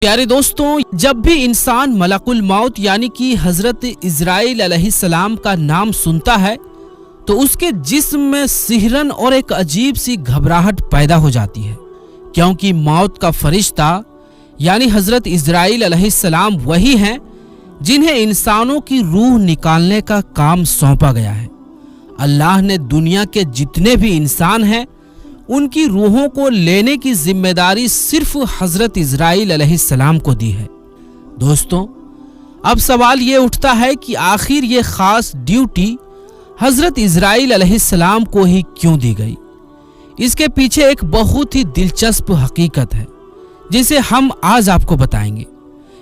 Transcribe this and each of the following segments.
प्यारे दोस्तों, जब भी इंसान मलकुल मौत यानी कि हजरत इजराइल अलैहिस्सलाम का नाम सुनता है तो उसके जिस्म में सिहरन और एक अजीब सी घबराहट पैदा हो जाती है, क्योंकि मौत का फरिश्ता यानी हजरत इजराइल अलैहिस्सलाम वही हैं जिन्हें इंसानों की रूह निकालने का काम सौंपा गया है। अल्लाह ने दुनिया के जितने भी इंसान हैं उनकी रूहों को लेने की जिम्मेदारी सिर्फ हजरत इजराइल अलैहिस्सलाम को दी है। दोस्तों, अब सवाल ये उठता है कि आखिर ये खास ड्यूटी हजरत इजराइल अलैहिस्सलाम को ही क्यों दी गई। इसके पीछे एक बहुत ही दिलचस्प हकीकत है जिसे हम आज आपको बताएंगे।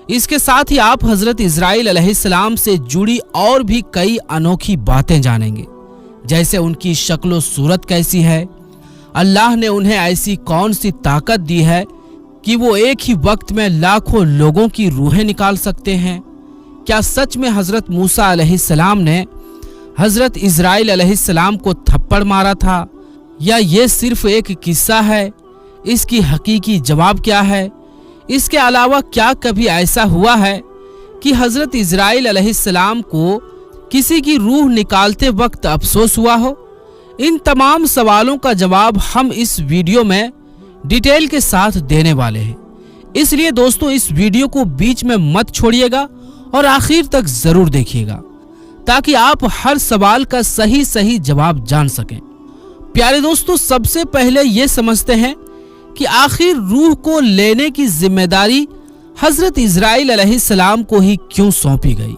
इसके साथ ही आप हजरत इजराइल अलैहिस्सलाम से जुड़ी और भी कई अनोखी बातें जानेंगे, जैसे उनकी शक्लो सूरत कैसी है, अल्लाह ने उन्हें ऐसी कौन सी ताकत दी है कि वो एक ही वक्त में लाखों लोगों की रूहें निकाल सकते हैं। क्या सच में हजरत मूसा अलैहिस्सलाम ने हजरत इजराइल अलैहिस्सलाम को थप्पड़ मारा था, या ये सिर्फ एक किस्सा है? इसकी हकीकी जवाब क्या है? इसके अलावा क्या कभी ऐसा हुआ है कि हजरत इजराइल अलैहिस्सलाम को किसी की रूह निकालते वक्त अफसोस हुआ हो? इन तमाम सवालों का जवाब हम इस वीडियो में डिटेल के साथ देने वाले हैं। इसलिए दोस्तों, इस वीडियो को बीच में मत छोड़िएगा और आखिर तक जरूर देखिएगा ताकि आप हर सवाल का सही जवाब जान सकें। प्यारे दोस्तों, सबसे पहले ये समझते हैं कि आखिर रूह को लेने की जिम्मेदारी हजरत इजराइल अलैहिस्सलाम को ही क्यों सौंपी गई।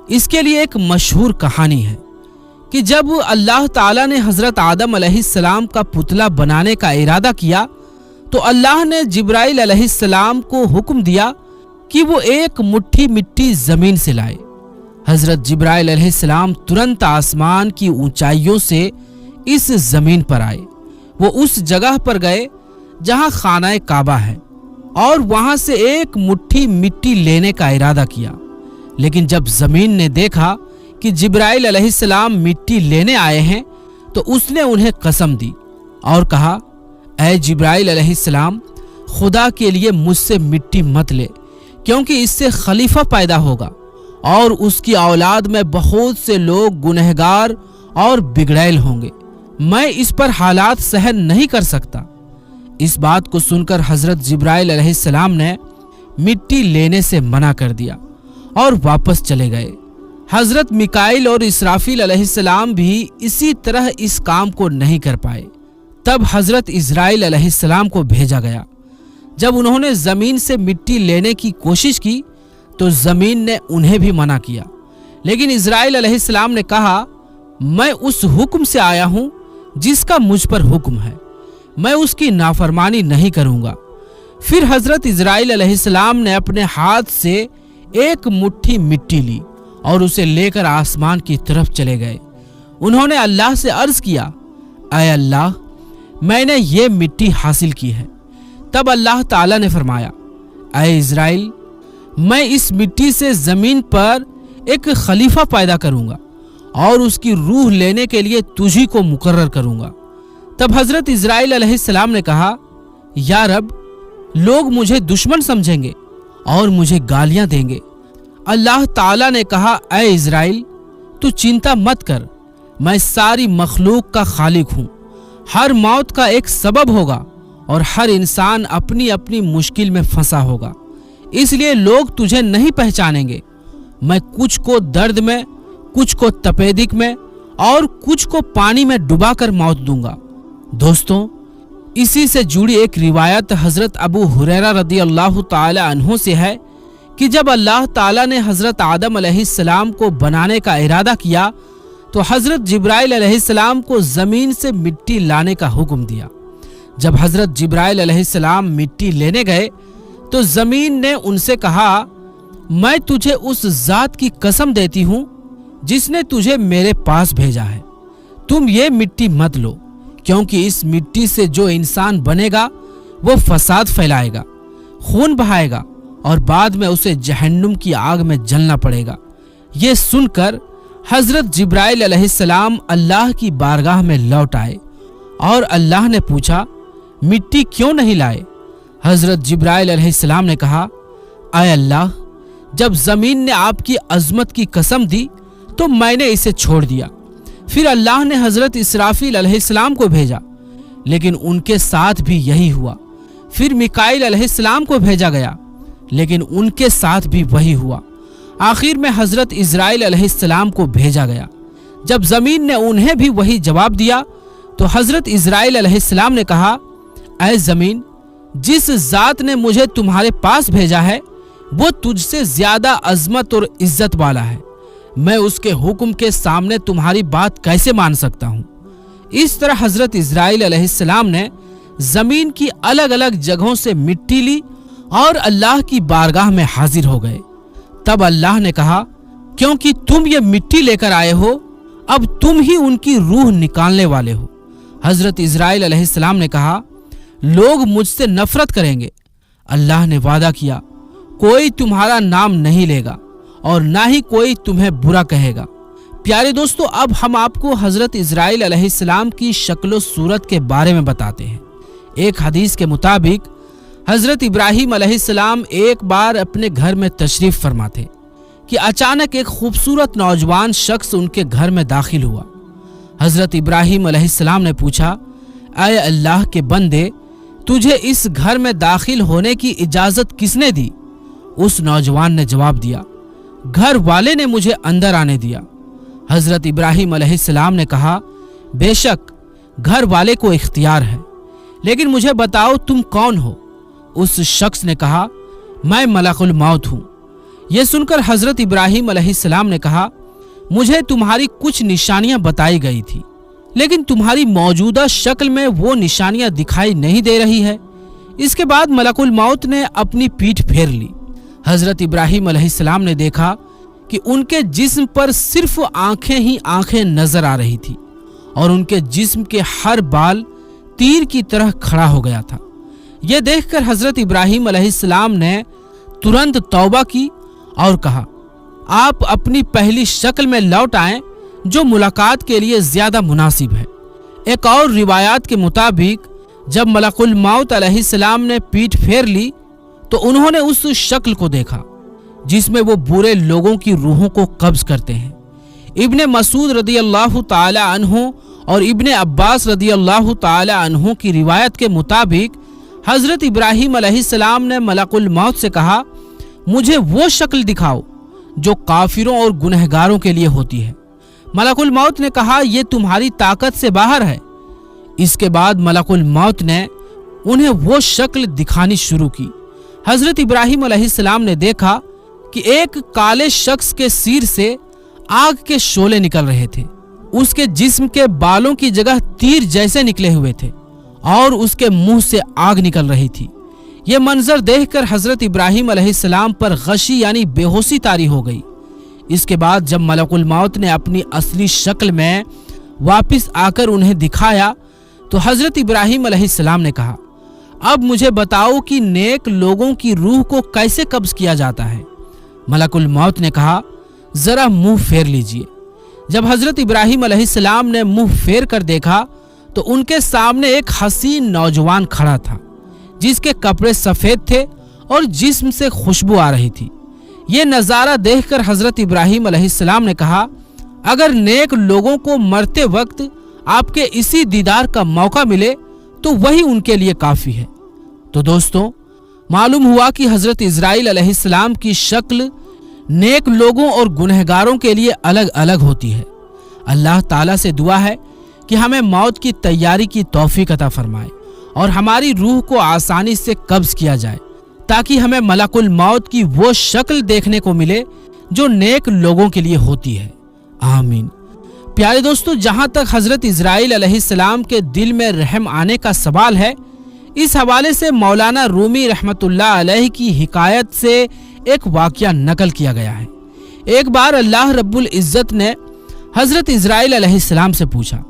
इसके लिए एक मशहूर कहानी है कि जब अल्लाह ताला ने हजरत आदम अलैहिस्सलाम का पुतला बनाने का इरादा किया तो अल्लाह ने जिब्राइल अलैहिस्सलाम को हुक्म दिया कि वो एक मुट्ठी मिट्टी जमीन से लाए। हजरत जिब्राइल अलैहिस्सलाम तुरंत आसमान की ऊंचाइयों से इस जमीन पर आए। वो उस जगह पर गए जहां खाना काबा है और वहां से एक मुट्ठी मिट्टी लेने का इरादा किया, लेकिन जब जमीन ने देखा कि जिब्राइल अलैहिस्सलाम मिट्टी लेने आए हैं तो उसने उन्हें कसम दी और कहा, ऐ जिब्राइल अलैहिस्सलाम, खुदा के लिए मुझसे मिट्टी मत ले, क्योंकि इससे खलीफा पैदा होगा और उसकी औलाद में बहुत से लोग गुनहगार और बिगड़ैल होंगे। मैं इस पर हालात सहन नहीं कर सकता। इस बात को सुनकर हजरत जिब्राइल अलैहिस्सलाम ने मिट्टी लेने से मना कर दिया और वापस चले गए। हजरत मिकाइल और इसराफिल अलैहिस्सलाम भी इसी तरह इस काम को नहीं कर पाए। तब हजरत इजराइल अलैहिस्सलाम को भेजा गया। जब उन्होंने जमीन से मिट्टी लेने की कोशिश की तो जमीन ने उन्हें भी मना किया, लेकिन इजराइल अलैहिस्सलाम ने कहा, मैं उस हुक्म से आया हूं जिसका मुझ पर हुक्म है, मैं उसकी नाफरमानी नहीं करूंगा। फिर हजरत इजराइल अलैहिस्सलाम ने अपने हाथ से एक मुट्ठी मिट्टी ली और उसे लेकर आसमान की तरफ चले गए। उन्होंने अल्लाह से अर्ज किया, ऐ अल्लाह, मैंने ये मिट्टी हासिल की है। तब अल्लाह ताला ने फरमाया, ऐ इजराइल, मैं इस मिट्टी से जमीन पर एक खलीफा पैदा करूंगा और उसकी रूह लेने के लिए तुझी को मुकर्रर करूंगा। तब हजरत इजराइल अलैहिस्सलाम ने कहा, या रब, लोग मुझे दुश्मन समझेंगे और मुझे गालियां देंगे। अल्लाह ताला ने कहा, ऐ इजराइल, तू चिंता मत कर, मैं सारी मखलूक का खालिक हूँ। हर मौत का एक सबब होगा और हर इंसान अपनी अपनी मुश्किल में फंसा होगा, इसलिए लोग तुझे नहीं पहचानेंगे। मैं कुछ को दर्द में, कुछ को तपेदिक में और कुछ को पानी में डुबाकर मौत दूंगा। दोस्तों, इसी से जुड़ी एक रिवायत हजरत अबू हुरैरा रदी अल्लाह ताला अन्हु से है कि जब अल्लाह ताला ने हजरत आदम अलैहिस्सलाम को बनाने का इरादा किया तो हजरत जिब्राइल अलैहिस्सलाम को जमीन से मिट्टी लाने का हुक्म दिया। जब हजरत जिब्राइल अलैहिस्सलाम मिट्टी लेने गए तो जमीन ने उनसे कहा, मैं तुझे उस जात की कसम देती हूँ जिसने तुझे मेरे पास भेजा है, तुम ये मिट्टी मत लो, क्योंकि इस मिट्टी से जो इंसान बनेगा वो फसाद फैलाएगा, खून बहाएगा और बाद में उसे जहन्नुम की आग में जलना पड़ेगा। ये सुनकर हजरत जिब्राइल अलैहिस्सलाम अल्लाह की बारगाह में लौट आए और अल्लाह ने पूछा, मिट्टी क्यों नहीं लाए? हजरत जिब्राइल अलैहिस्सलाम ने कहा, اے اللہ، جب زمین نے آپ کی عظمت کی قسم دی تو میں نے اسے چھوڑ دیا۔ پھر اللہ نے حضرت اسرافیل علیہ السلام کو بھیجا، لیکن ان کے ساتھ بھی یہی ہوا۔ پھر میکائیل علیہ السلام کو بھیجا گیا، لیکن ان کے ساتھ بھی وہی ہوا۔ آخر میں حضرت عزرائیل علیہ السلام کو بھیجا گیا۔ جب زمین نے انہیں بھی وہی جواب دیا تو حضرت عزرائیل علیہ السلام نے کہا، اے زمین، جس ذات نے مجھے تمہارے پاس بھیجا ہے وہ تجھ سے زیادہ عظمت اور عزت والا ہے، میں اس کے حکم کے سامنے تمہاری بات کیسے مان سکتا ہوں؟ اس طرح حضرت عزرائیل علیہ السلام نے زمین کی الگ الگ جگہوں سے مٹی لی اور اللہ کی بارگاہ میں حاضر ہو گئے۔ تب اللہ نے کہا، کیونکہ تم یہ مٹی لے کر آئے ہو، اب تم ہی ان کی روح نکالنے والے ہو۔ حضرت عزرائیل علیہ السلام نے کہا، لوگ مجھ سے نفرت کریں گے۔ اللہ نے وعدہ کیا، کوئی تمہارا نام نہیں لے گا اور نہ ہی کوئی تمہیں برا کہے گا۔ پیارے دوستو، اب ہم آپ کو حضرت عزرائیل علیہ السلام کی شکل و صورت کے بارے میں بتاتے ہیں۔ ایک حدیث کے مطابق حضرت ابراہیم علیہ السلام ایک بار اپنے گھر میں تشریف فرما تھے کہ اچانک ایک خوبصورت نوجوان شخص ان کے گھر میں داخل ہوا۔ حضرت ابراہیم علیہ السلام نے پوچھا، اے اللہ کے بندے، تجھے اس گھر میں داخل ہونے کی اجازت کس نے دی؟ اس نوجوان نے جواب دیا، گھر والے نے مجھے اندر آنے دیا۔ حضرت ابراہیم علیہ السلام نے کہا، بے شک گھر والے کو اختیار ہے، لیکن مجھے بتاؤ تم کون ہو؟ اس شخص نے کہا، میں ملک الموت ہوں۔ یہ سن کر حضرت ابراہیم علیہ السلام نے کہا، مجھے تمہاری کچھ نشانیاں بتائی گئی تھی، لیکن تمہاری موجودہ شکل میں وہ نشانیاں دکھائی نہیں دے رہی ہے۔ اس کے بعد ملک الموت نے اپنی پیٹھ پھیر لی۔ حضرت ابراہیم علیہ السلام نے دیکھا کہ ان کے جسم پر صرف آنکھیں ہی آنکھیں نظر آ رہی تھی اور ان کے جسم کے ہر بال تیر کی طرح کھڑا ہو گیا تھا۔ یہ دیکھ کر حضرت ابراہیم علیہ السلام نے ترنت توبہ کی اور کہا، آپ اپنی پہلی شکل میں لوٹ آئیں جو ملاقات کے لیے زیادہ مناسب ہے۔ ایک اور روایات کے مطابق جب ملک الموت علیہ السلام نے پیٹھ پھیر لی تو انہوں نے اس شکل کو دیکھا جس میں وہ برے لوگوں کی روحوں کو قبض کرتے ہیں۔ ابن مسعود رضی اللہ تعالی عنہ اور ابن عباس رضی اللہ تعالی عنہ کی روایت کے مطابق حضرت ابراہیم علیہ السلام نے ملک الموت سے کہا، مجھے وہ شکل دکھاؤ جو کافروں اور گنہگاروں کے لیے ہوتی ہے۔ ملک الموت نے کہا، یہ تمہاری طاقت سے باہر ہے۔ اس کے بعد ملک الموت نے انہیں وہ شکل دکھانی شروع کی۔ حضرت ابراہیم علیہ السلام نے دیکھا کہ ایک کالے شخص کے سیر سے آگ کے شعلے نکل رہے تھے، اس کے جسم کے بالوں کی جگہ تیر جیسے نکلے ہوئے تھے اور اس کے منہ سے آگ نکل رہی تھی۔ یہ منظر دیکھ کر حضرت ابراہیم علیہ السلام پر غشی یعنی بے ہوشی طاری ہو گئی۔ اس کے بعد جب ملک الموت نے اپنی اصلی شکل میں واپس آ کر انہیں دکھایا تو حضرت ابراہیم علیہ السلام نے کہا، اب مجھے بتاؤ کہ نیک لوگوں کی روح کو کیسے قبض کیا جاتا ہے؟ ملک الموت نے کہا، ذرا منہ پھیر لیجئے۔ جب حضرت ابراہیم علیہ السلام نے منہ پھیر کر دیکھا تو ان کے سامنے ایک حسین نوجوان کھڑا تھا جس کے کپڑے سفید تھے اور جسم سے خوشبو آ رہی تھی۔ یہ نظارہ دیکھ کر حضرت ابراہیم علیہ السلام نے کہا، اگر نیک لوگوں کو مرتے وقت آپ کے اسی دیدار کا موقع ملے تو وہی ان کے لیے کافی ہے۔ تو دوستوں، معلوم ہوا کہ حضرت عزرائیل علیہ السلام کی شکل نیک لوگوں اور گنہگاروں کے لیے الگ الگ ہوتی ہے۔ اللہ تعالیٰ سے دعا ہے کہ ہمیں موت کی تیاری کی توفیق عطا فرمائے اور ہماری روح کو آسانی سے قبض کیا جائے تاکہ ہمیں ملک الموت کی وہ شکل دیکھنے کو ملے جو نیک لوگوں کے لیے ہوتی ہے۔ آمین۔ پیارے دوستو، جہاں تک حضرت عزرائیل علیہ السلام کے دل میں رحم آنے کا سوال ہے، اس حوالے سے مولانا رومی رحمت اللہ علیہ کی حکایت سے ایک واقعہ نقل کیا گیا ہے۔ ایک بار اللہ رب العزت نے حضرت عزرائیل علیہ السلام سے پوچھا،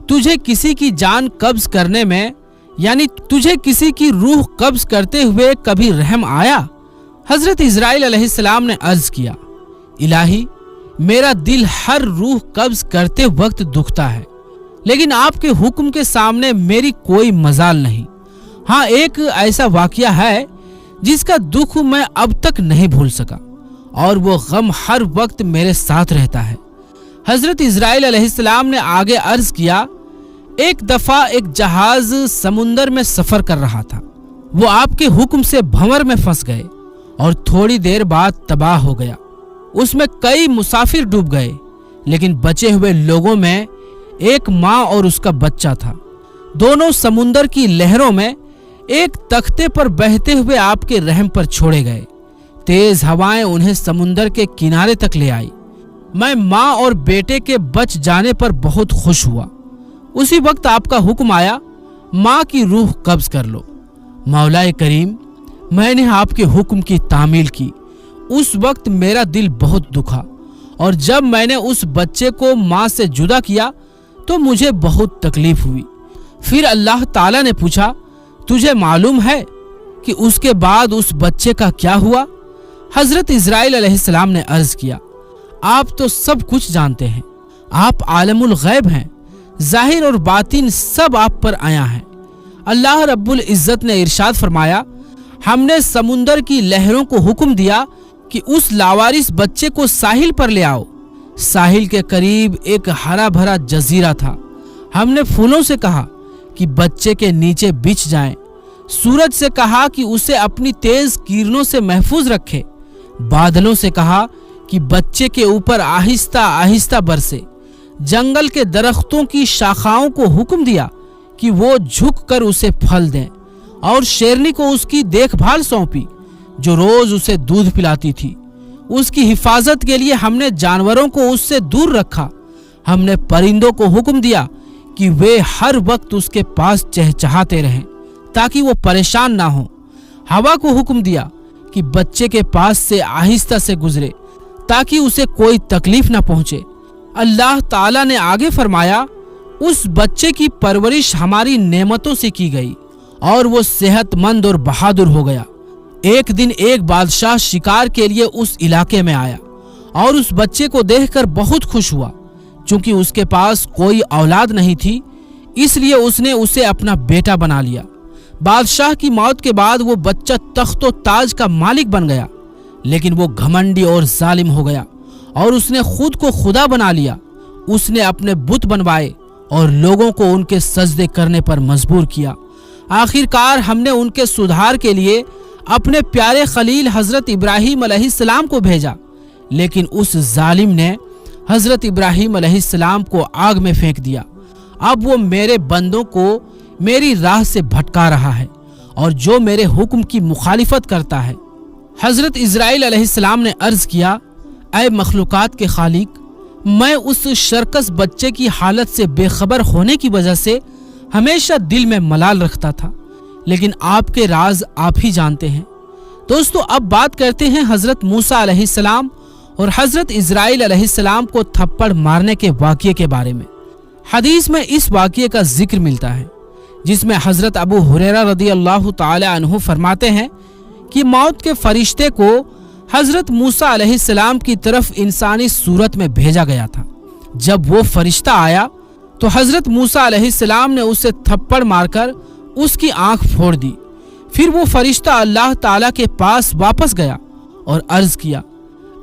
تجھے کسی کی جان قبض کرنے میں یعنی تجھے کسی کی روح قبض کرتے ہوئے کبھی رحم آیا؟ حضرت عزرائیل علیہ السلام نے عرض کیا، الہی، میرا دل ہر روح قبض کرتے وقت دکھتا ہے، لیکن آپ کے حکم کے سامنے میری کوئی مجال نہیں۔ ہاں، ایک ایسا واقعہ ہے जिसका दुख मैं अब तक नहीं भूल सका, और वो गम हर वक्त मेरे साथ रहता है। हजरत इजराइल अलैहिस्सलाम ने आगे अर्ज किया, एक दफा एक जहाज समुंदर में सफर कर रहा था। वो आपके हुक्म से भंवर में फंस गए और थोड़ी देर बाद तबाह हो गया। उसमें कई मुसाफिर डूब गए, लेकिन बचे हुए लोगों में एक माँ और उसका बच्चा था। दोनों समुंदर की लहरों में एक तख्ते पर बहते हुए आपके रहम पर छोड़े गए। तेज हवाएं उन्हें समुंदर के किनारे तक ले आई। मैं माँ और बेटे के बच जाने पर बहुत खुश हुआ। उसी वक्त आपका हुक्म आया, माँ की रूह कब्ज कर लो। मौलाए करीम, मैंने आपके हुक्म की तामील की। उस वक्त मेरा दिल बहुत दुखा, और जब मैंने उस बच्चे को माँ से जुदा किया तो मुझे बहुत तकलीफ हुई। फिर अल्लाह ताला ने पूछा, तुझे मालूम है कि उसके बाद उस बच्चे का क्या हुआ? हजरत इजराइल अलैहिस्सलाम ने अर्ज किया, आप तो सब कुछ जानते हैं। आप आलमुल गैब हैं, जाहिर और बातिन सब आप पर आया है। अल्लाह रब्बुल इज्जत ने इरशाद फरमाया, हमने समुंदर की लहरों को हुक्म दिया कि उस लावारिस बच्चे को साहिल पर ले आओ। साहिल के करीब एक हरा भरा जजीरा था। हमने फूलों से कहा कि बच्चे के नीचे बिछ जाएं, सूरज से कहा कि उसे अपनी तेज किरणों से महफूज रखे, बादलों से कहा कि बच्चे के ऊपर आहिस्ता आहिस्ता बरसे, जंगल के दरख्तों की शाखाओं को हुक्म दिया कि वो झुक कर उसे फल दें, और शेरनी को उसकी देखभाल सौंपी जो रोज उसे दूध पिलाती थी। उसकी हिफाजत के लिए हमने जानवरों को उससे दूर रखा। हमने परिंदों को हुक्म दिया कि वे हर वक्त उसके पास चहचहाते रहें ताकि वो परेशान ना हो। हवा को हुक्म दिया कि बच्चे के पास से आहिस्ता से गुजरे ताकि उसे कोई तकलीफ ना पहुंचे। अल्लाह ताला ने आगे फरमाया, उस बच्चे की परवरिश हमारी नेमतों से की गई और वो सेहतमंद और बहादुर हो गया। एक दिन एक बादशाह शिकार के लिए उस इलाके में आया और उस बच्चे को देखकर बहुत खुश हुआ। चूंकि उसके पास कोई औलाद नहीं थी, इसलिए उसने उसे अपना बेटा बना लिया। बादशाह की मौत के बाद वो बच्चा तख्त और ताज का मालिक बन गया, लेकिन वो घमंडी और जालिम हो गया और उसने खुद को खुदा बना लिया। उसने अपने बुत बनवाए और लोगों को उनके सजदे करने पर मजबूर किया। आखिरकार हमने उनके सुधार के लिए अपने प्यारे खलील हजरत इब्राहिम अलैहिस्सलाम को भेजा, लेकिन उस जालिम ने हजरत इब्राहिम अलैहिस्सलाम को आग में फेंक दिया। अब वो मेरे बंदों को मेरी राह से भटका रहा है और जो मेरे हुक्म की मुखालिफत करता है। हजरत इजराइल अलैहिस्सलाम ने अर्ज किया, ऐ मखलूकात के खालिक, मैं उस शरकस बच्चे की हालत से बेखबर होने की वजह से हमेशा दिल में मलाल रखता था, लेकिन आपके राज आप ही जानते हैं। दोस्तों, अब बात करते हैं हजरत मूसा अलैहिस्सलाम और हजरत इजराइल अलैहिस्सलाम को थप्पड़ मारने के वाक़ये के बारे में। हदीस में इस वाक़ये का जिक्र मिलता है जिसमें हजरत अबू हुरैरा रदियल्लाहु ताला अन्हु फरमाते हैं कि मौत के फरिश्ते को हजरत मूसा अलैहिस्सलाम की तरफ इंसानी सूरत में भेजा गया था। जब वो फरिश्ता आया तो हजरत मूसा अलैहिस्सलाम ने उसे थप्पड़ मारकर उसकी आंख फोड़ दी। फिर वो फरिश्ता अल्लाह ताला के पास वापस गया और अर्ज किया,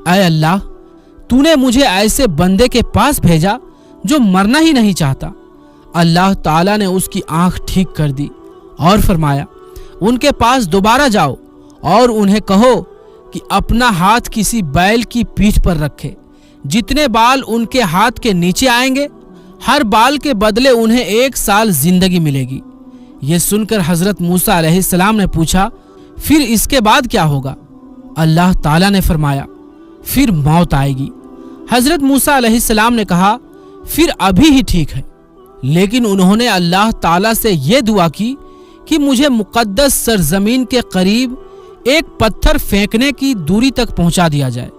ऐ अल्लाह, तूने मुझे ऐसे बंदे के पास भेजा जो मरना ही नहीं चाहता। अल्लाह ताला ने उसकी आंख ठीक कर दी और फरमाया, उनके पास दोबारा जाओ और उन्हें कहो कि अपना हाथ किसी बैल की पीठ पर रखे। जितने बाल उनके हाथ के नीचे आएंगे, हर बाल के बदले उन्हें 1 साल जिंदगी मिलेगी। ये सुनकर हजरत मूसा अलैहिस्सलाम ने पूछा, फिर इसके बाद क्या होगा? अल्लाह ताला ने फरमाया, फिर मौत आएगी। हजरत मूसा अलैहिस्सलाम ने कहा, फिर अभी ही ठीक है। लेकिन उन्होंने अल्लाह ताला से ये दुआ की कि मुझे मुक़द्दस सरजमीन के करीब एक पत्थर फेंकने की दूरी तक पहुंचा दिया जाए।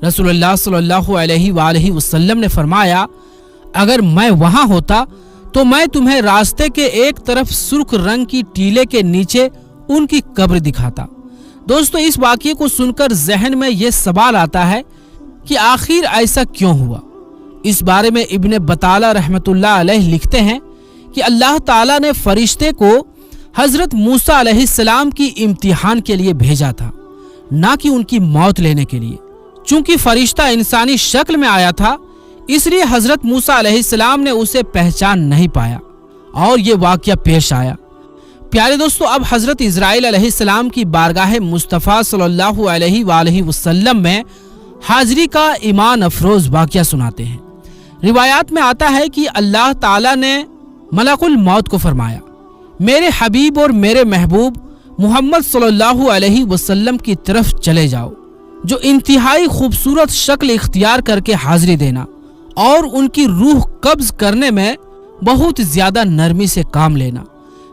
रसूलुल्लाह सल्लल्लाहु अलैहि वसल्लम ने फरमाया, अगर मैं वहां होता तो मैं तुम्हें रास्ते के एक तरफ सुर्ख रंग की टीले के नीचे उनकी कब्र दिखाता। दोस्तों, इस वाक़ये को सुनकर जहन में यह सवाल आता है कि आखिर ऐसा क्यों हुआ। इस बारे में इब्ने बताला रहमतुल्लाह अलैह लिखते हैं कि अल्लाह ताला ने फरिश्ते को حضرت موسیٰ علیہ السلام کی امتحان کے لیے بھیجا تھا، نہ کہ ان کی موت لینے کے لیے۔ چونکہ فرشتہ انسانی شکل میں آیا تھا، اس لیے حضرت موسیٰ علیہ السلام نے اسے پہچان نہیں پایا اور یہ واقعہ پیش آیا۔ پیارے دوستو، اب حضرت اسرائیل علیہ السلام کی بارگاہ مصطفیٰ صلی اللہ علیہ وآلہ وسلم میں حاضری کا ایمان افروز واقعہ سناتے ہیں۔ روایات میں آتا ہے کہ اللہ تعالیٰ نے ملک الموت کو فرمایا، میرے حبیب اور میرے محبوب محمد صلی اللہ علیہ وسلم کی طرف چلے جاؤ، جو انتہائی خوبصورت شکل اختیار کر کے حاضری دینا اور ان کی روح قبض کرنے میں بہت زیادہ نرمی سے کام لینا۔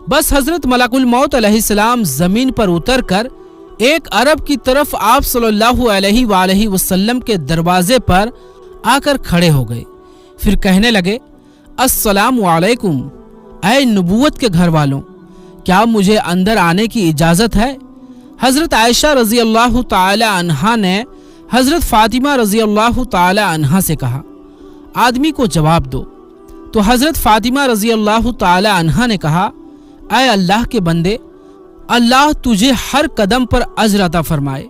بس حضرت ملک الموت علیہ السلام زمین پر اتر کر ایک عرب کی طرف آپ صلی اللہ علیہ وآلہ وسلم کے دروازے پر آ کر کھڑے ہو گئے، پھر کہنے لگے، السلام علیکم، اے نبوت کے گھر والوں، کیا مجھے اندر آنے کی اجازت ہے؟ حضرت عائشہ رضی اللہ تعالی عنہا نے حضرت فاطمہ رضی اللہ تعالی عنہا سے کہا، آدمی کو جواب دو۔ تو حضرت فاطمہ رضی اللہ تعالی عنہا نے کہا، اے اللہ کے بندے، اللہ تجھے ہر قدم پر اجر عطا فرمائے۔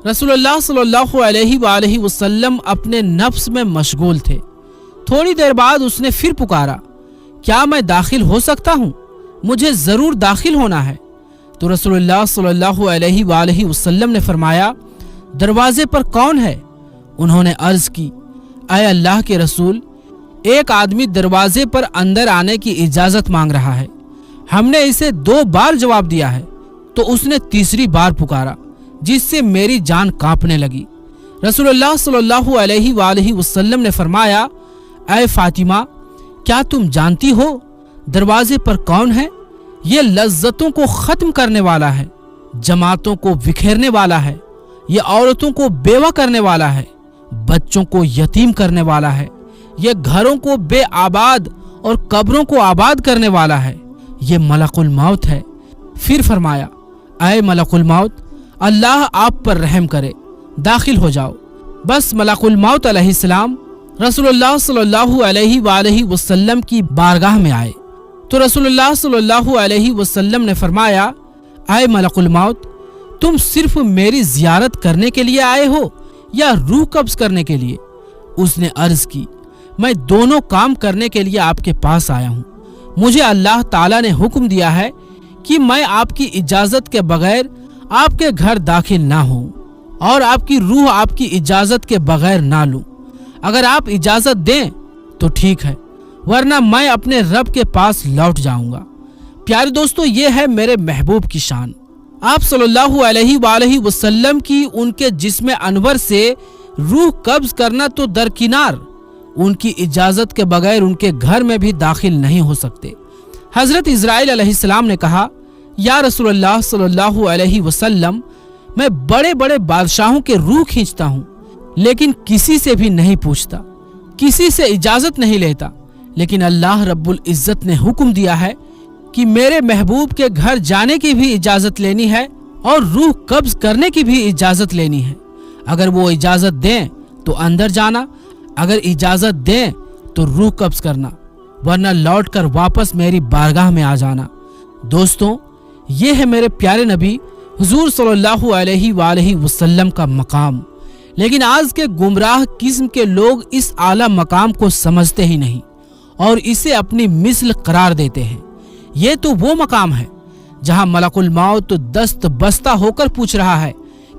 رسول اللہ صلی اللہ علیہ وآلہ وسلم اپنے نفس میں مشغول تھے۔ تھوڑی دیر بعد اس نے پھر پکارا، کیا میں داخل ہو سکتا ہوں؟ مجھے ضرور داخل ہونا ہے۔ تو رسول اللہ صلی اللہ علیہ وآلہ وسلم نے فرمایا، دروازے پر کون ہے؟ انہوں نے عرض کی، اے اللہ کے رسول، ایک آدمی دروازے پر اندر آنے کی اجازت مانگ رہا ہے۔ ہم نے اسے 2 بار جواب دیا ہے، تو اس نے تیسری بار پکارا، جس سے میری جان کانپنے لگی۔ رسول اللہ صلی اللہ علیہ وآلہ وسلم نے فرمایا، اے فاطمہ، کیا تم جانتی ہو دروازے پر کون ہے؟ یہ لذتوں کو ختم کرنے والا ہے، جماعتوں کو بکھیرنے والا ہے، یہ عورتوں کو بیوہ کرنے والا ہے، بچوں کو یتیم کرنے والا ہے، یہ گھروں کو بے آباد اور قبروں کو آباد کرنے والا ہے، یہ ملک الموت ہے۔ پھر فرمایا، اے ملک الموت، اللہ آپ پر رحم کرے، داخل ہو جاؤ۔ بس ملک الموت علیہ السلام رسول اللہ صلی اللہ علیہ وآلہ وسلم کی بارگاہ میں آئے تو رسول اللہ صلی اللہ علیہ وسلم نے فرمایا، اے ملک الموت، تم صرف میری زیارت کرنے کے لیے آئے ہو یا روح قبض کرنے کے لیے؟ اس نے عرض کی، میں دونوں کام کرنے کے لیے آپ کے پاس آیا ہوں۔ مجھے اللہ تعالیٰ نے حکم دیا ہے کہ میں آپ کی اجازت کے بغیر آپ کے گھر داخل نہ ہوں اور آپ کی روح آپ کی اجازت کے بغیر نہ لوں۔ اگر آپ اجازت دیں تو ٹھیک ہے، ورنہ میں اپنے رب کے پاس لوٹ جاؤں گا۔ پیارے دوستو، یہ ہے میرے محبوب کی شان۔ آپ صلی اللہ علیہ وآلہ وسلم کی ان کے جسم انور سے روح قبض کرنا تو درکنار، ان کی اجازت کے بغیر ان کے گھر میں بھی داخل نہیں ہو سکتے۔ حضرت اسرائیل علیہ السلام نے کہا، یا رسول اللہ صلی اللہ علیہ وسلم، میں بڑے بڑے بادشاہوں کے روح کھینچتا ہوں، لیکن کسی سے بھی نہیں پوچھتا، کسی سے اجازت نہیں لیتا، لیکن اللہ رب العزت نے حکم دیا ہے کہ میرے محبوب کے گھر جانے کی بھی اجازت لینی ہے اور روح قبض کرنے کی بھی اجازت لینی ہے۔ اگر وہ اجازت دیں تو اندر جانا، اگر اجازت دیں تو روح قبض کرنا، ورنہ لوٹ کر واپس میری بارگاہ میں آ جانا۔ دوستوں، یہ ہے میرے پیارے نبی حضور صلی اللہ علیہ وآلہ وسلم کا مقام، لیکن آج کے گمراہ قسم کے لوگ اس اعلیٰ مقام کو سمجھتے ہی نہیں اور اسے اپنی مثل قرار دیتے ہیں۔ یہ تو وہ مقام ہے جہاں ملک الموت دست بستہ ہو کر پوچھ رہا ہے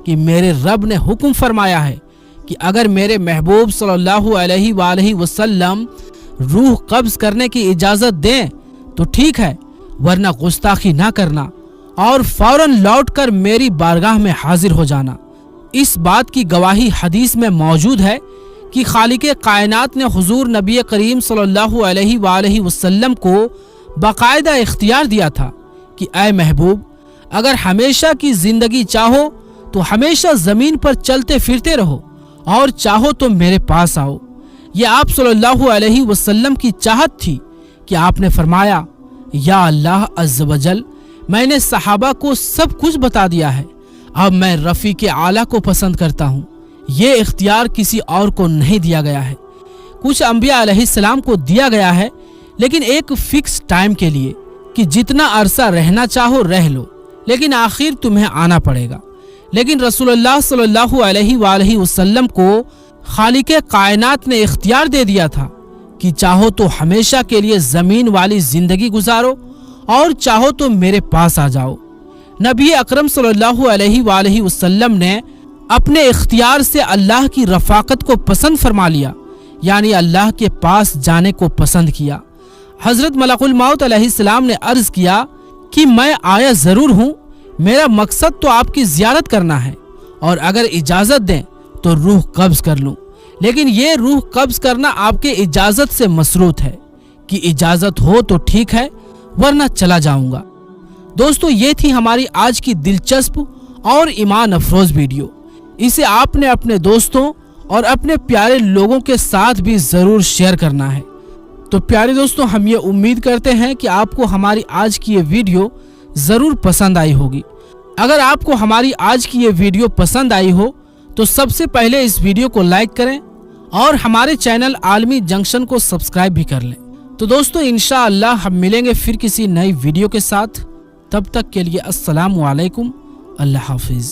کہ میرے رب نے حکم فرمایا ہے کہ اگر میرے محبوب صلی اللہ علیہ وآلہ وسلم روح قبض کرنے کی اجازت دیں تو ٹھیک ہے، ورنہ گستاخی نہ کرنا اور فوراً لوٹ کر میری بارگاہ میں حاضر ہو جانا۔ اس بات کی گواہی حدیث میں موجود ہے کہ خالق کائنات نے حضور نبی کریم صلی اللہ علیہ وآلہ وسلم کو باقاعدہ اختیار دیا تھا کہ اے محبوب، اگر ہمیشہ کی زندگی چاہو تو ہمیشہ زمین پر چلتے پھرتے رہو، اور چاہو تو میرے پاس آؤ۔ یہ آپ صلی اللہ علیہ وسلم کی چاہت تھی کہ آپ نے فرمایا، یا اللہ عز و جل، میں نے صحابہ کو سب کچھ بتا دیا ہے، اب میں رفیق اعلیٰ کو پسند کرتا ہوں۔ یہ اختیار کسی اور کو نہیں دیا گیا ہے، کچھ انبیاء علیہ السلام کو دیا گیا ہے، لیکن ایک فکس ٹائم کے لیے، कि जितना अरसा रहना चाहो रह लो, लेकिन आखिर तुम्हें आना पड़ेगा। लेकिन रसूलुल्लाह सल्लल्लाहु अलैहि वसल्लम को खालिके कायनात ने इख्तियार दे दिया था कि चाहो तो हमेशा के लिए जमीन वाली जिंदगी गुजारो और चाहो तो मेरे पास आ जाओ। नबी अकरम सल्लल्लाहु अलैहि वसल्लम ने अपने इख्तियार से अल्लाह की रफाकत को पसंद फरमा लिया, यानी अल्लाह के पास जाने को पसंद किया। हजरत मलकुल मौत अलैहिस्सलाम ने अर्ज किया कि मैं आया जरूर हूँ, मेरा मकसद तो आपकी जियारत करना है और अगर इजाजत दें तो रूह कब्ज कर लूं, लेकिन ये रूह कब्ज करना आपके इजाजत से मसरूत है कि इजाजत हो तो ठीक है वरना चला जाऊंगा। दोस्तों, ये थी हमारी आज की दिलचस्प और ईमान अफरोज वीडियो। इसे आपने अपने दोस्तों और अपने प्यारे लोगों के साथ भी जरूर शेयर करना है। तो प्यारे दोस्तों, हम ये उम्मीद करते हैं कि आपको हमारी आज की ये वीडियो जरूर पसंद आई होगी। अगर आपको हमारी आज की ये वीडियो पसंद आई हो तो सबसे पहले इस वीडियो को लाइक करें और हमारे चैनल आलमी जंक्शन को सब्सक्राइब भी कर लें। तो दोस्तों, इंशाअल्लाह हम मिलेंगे फिर किसी नई वीडियो के साथ। तब तक के लिए अस्सलामु अलैकुम, अल्लाह हाफिज।